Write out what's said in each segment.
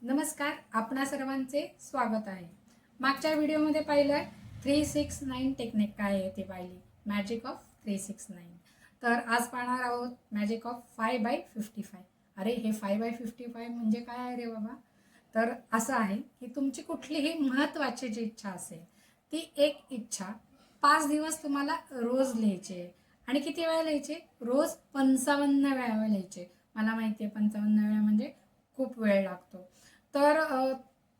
नमस्कार, आपणा सर्वांचे स्वागत आहे. मागच्या व्हिडिओमध्ये पाहिलं 369 टेक्निक काय आहे ते पाहिली, मॅजिक ऑफ 369. तर आज पाहणार आहोत मॅजिक ऑफ 5/55. अरे हे 5/55 म्हणजे काय आहे रे बाबा? तर असं आहे की तुमची कुठलीही महत्त्वाची जी इच्छा असेल ती एक इच्छा 5 दिवस तुम्हाला रोज लिहायची आहे. आणि किती वेळा लिहायचे? रोज 55 वेळा लिहायचे. मला माहिती आहे 55 वेळा म्हणजे खूप वेळ लागतो. तर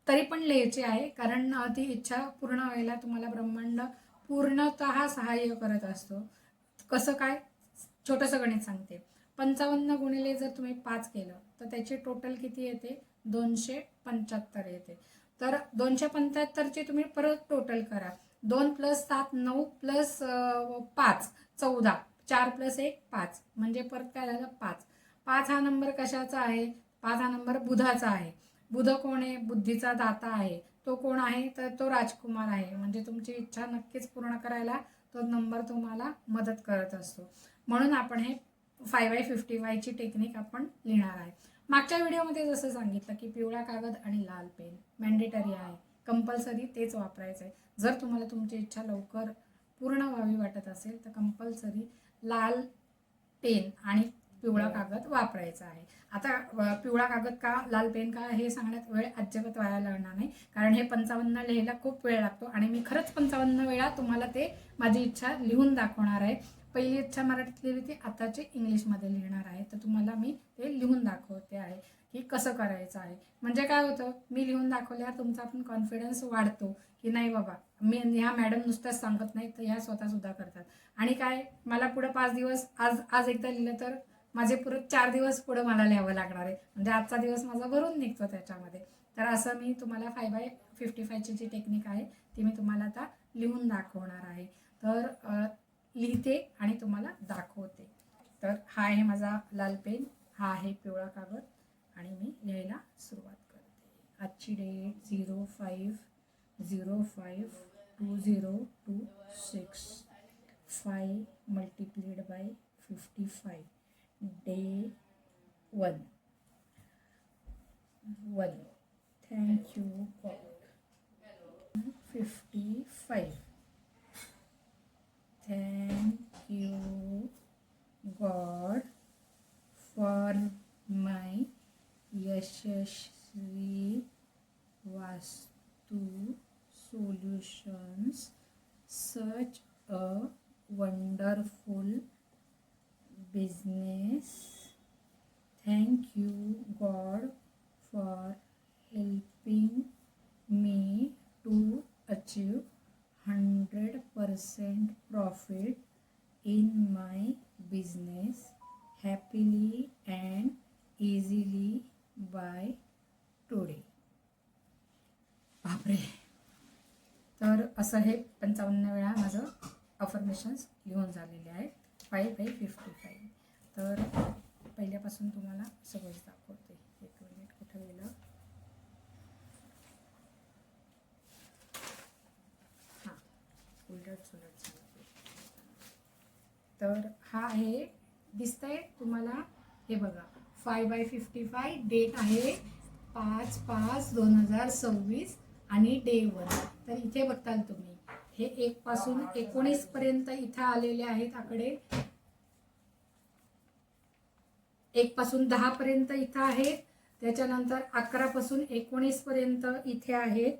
तरी पण लिहायची आहे, कारण ती इच्छा पूर्ण व्हायला तुम्हाला ब्रह्मांड पूर्णतः सहाय्य करत असतो. कसं काय? छोटंसं गणित सांगते. 55 गुणिले जर तुम्ही 5 केलं तर त्याची टोटल किती येते? 275 येते. तर 275ची तुम्ही परत टोटल करा. 2 + 7 9 + 5 14, 4 + 1 5, म्हणजे परत काय झालं? 5. 5 हा नंबर कशाचा आहे? 5 हा नंबर बुधाचा आहे. बुध कोण आहे? बुद्धीचा दाता आहे. तो कोण आहे? तर तो राजकुमार आहे. म्हणजे तुमची इच्छा नक्कीच पूर्ण करायला तो नंबर तुम्हाला मदत करत असतो. म्हणून आपण हे 5/55 ची टेक्निक आपण लिहिणार आहे. मागच्या व्हिडिओमध्ये जसं सांगितलं की पिवळा कागद आणि लाल पेन मॅन्डेटरी आहे, कंपल्सरी तेच वापरायचं आहे. जर तुम्हाला तुमची इच्छा लवकर पूर्ण व्हावी वाटत असेल तर कंपल्सरी लाल पेन आणि पिवळा कागद वापरायचा आहे. आता पिवळा कागद का, लाल पेन का, हे सांगण्यात वेळ अजिबात वाया लागणार नाही, कारण हे 55 लिहायला खूप वेळ लागतो आणि मी खरंच 55 वेळा तुम्हाला ते माझी इच्छा लिहून दाखवणार आहे. पहिली इच्छा मराठीत लिहिली होती, आताची इंग्लिशमध्ये लिहिणार आहे. तर तुम्हाला मी ते लिहून दाखवते आहे की कसं करायचं आहे. म्हणजे काय होतं, मी लिहून दाखवल्यावर तुमचा पण कॉन्फिडन्स वाढतो की नाही बाबा, मी ह्या मॅडम नुसत्याच सांगत नाही तर ह्या स्वतःसुद्धा करतात. आणि काय, मला पुढं 5 दिवस, आज आज एकदा लिहिलं तर माझे पुढे 4 दिवस पुढं मला लिहावं लागणार आहे. म्हणजे आजचा दिवस माझा भरून निघतो त्याच्यामध्ये. तर असं मी तुम्हाला 5/55 ची जी टेक्निक आहे ती मी तुम्हाला आता लिहून दाखवणार आहे. तर लिहिते आणि तुम्हाला दाखवते. तर हा आहे माझा लाल पेन, हा आहे पिवळा कागद आणि मी लिहायला सुरुवात करते. आजची date 05/05/2026. 5 multiplied by 55. Day 1. Thank you God. 55. Thank you God for my Yashasvi Vastu solutions, such a wonderful business. Thank you God for helping me to achieve 100% profit in my business happily and easily by today. बापरे. तर असं हे 55 वेळा माझं affirmations लिहून झालेले आहेत. 5/55. तर पहिल्यापासून तुम्हाला सगळंच दाखवते. एक मिनिट, कुठं गेलं? हां, उलट सुलट सांगते. तर हा आहे, दिसतंय तुम्हाला? हे बघा, 5/55. डेट आहे 5/5/2026 आणि डे 1. तर इथे बघताल तुम्ही, हे 1 पासून 19 पर्यंत इथे आलेले आहेत आकडे. 1 पासून 10 पर्यंत इथं आहेत. त्याच्यानंतर 11 पासून 19 पर्यंत इथे आहेत.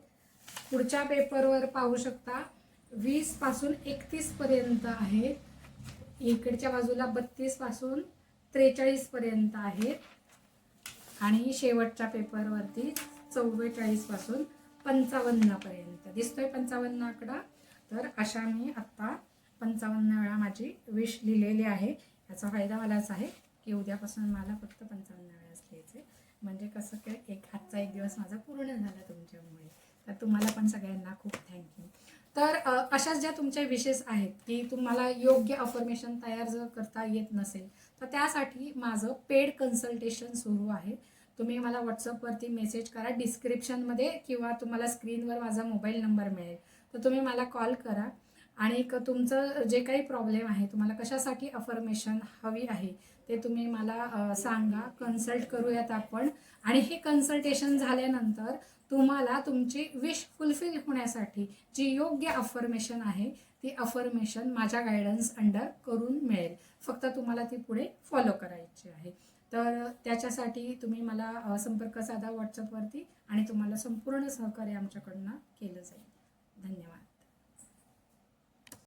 पुढच्या पेपरवर पाहू शकता 20 पासून 31 पर्यंत आहेत. इकडच्या बाजूला 32 पासून 43 पर्यंत आहेत. आणि शेवटच्या पेपरवरती 44 पासून 55 पर्यंत दिसतोय 55 आकडा. तर अशा मी आत्ता 55 वेळा माझी विश लिहिलेली आहे. याचा फायदा मलाच आहे की उद्यापासून मला फक्त 55 वेळाच लिहायचे. म्हणजे कसं काय, आजचा एक दिवस माझा पूर्ण झाला तुमच्यामुळे. तर तुम्हाला पण सगळ्यांना खूप थँक्यू. तर अशाच ज्या तुमच्या विशेष आहेत की तुम्हाला योग्य अफर्मेशन तयार जर करता येत नसेल तर त्यासाठी माझं पेड कन्सल्टेशन सुरू आहे. तुम्ही मला व्हॉट्सअपवरती मेसेज करा डिस्क्रिप्शनमध्ये, किंवा तुम्हाला स्क्रीनवर माझा मोबाईल नंबर मिळेल. तर तुम्ही मला कॉल करा आणि तुमचं जे काही प्रॉब्लेम आहे, तुम्हाला कशासाठी अफर्मेशन हवी आहे ते तुम्ही मला सांगा. कन्सल्ट करूयात आपण. आणि हे कन्सल्टेशन झाल्यानंतर तुम्हाला तुमची विश फुलफिल होण्यासाठी जी योग्य अफर्मेशन आहे ती अफर्मेशन माझ्या गायडन्स अंडर करून मिळेल. फक्त तुम्हाला ती पुढे फॉलो करायची आहे. तर त्याच्यासाठी तुम्ही मला संपर्क साधा व्हॉट्सअपवरती आणि तुम्हाला संपूर्ण सहकार्य आमच्याकडनं केलं जाईल. धन्यवाद.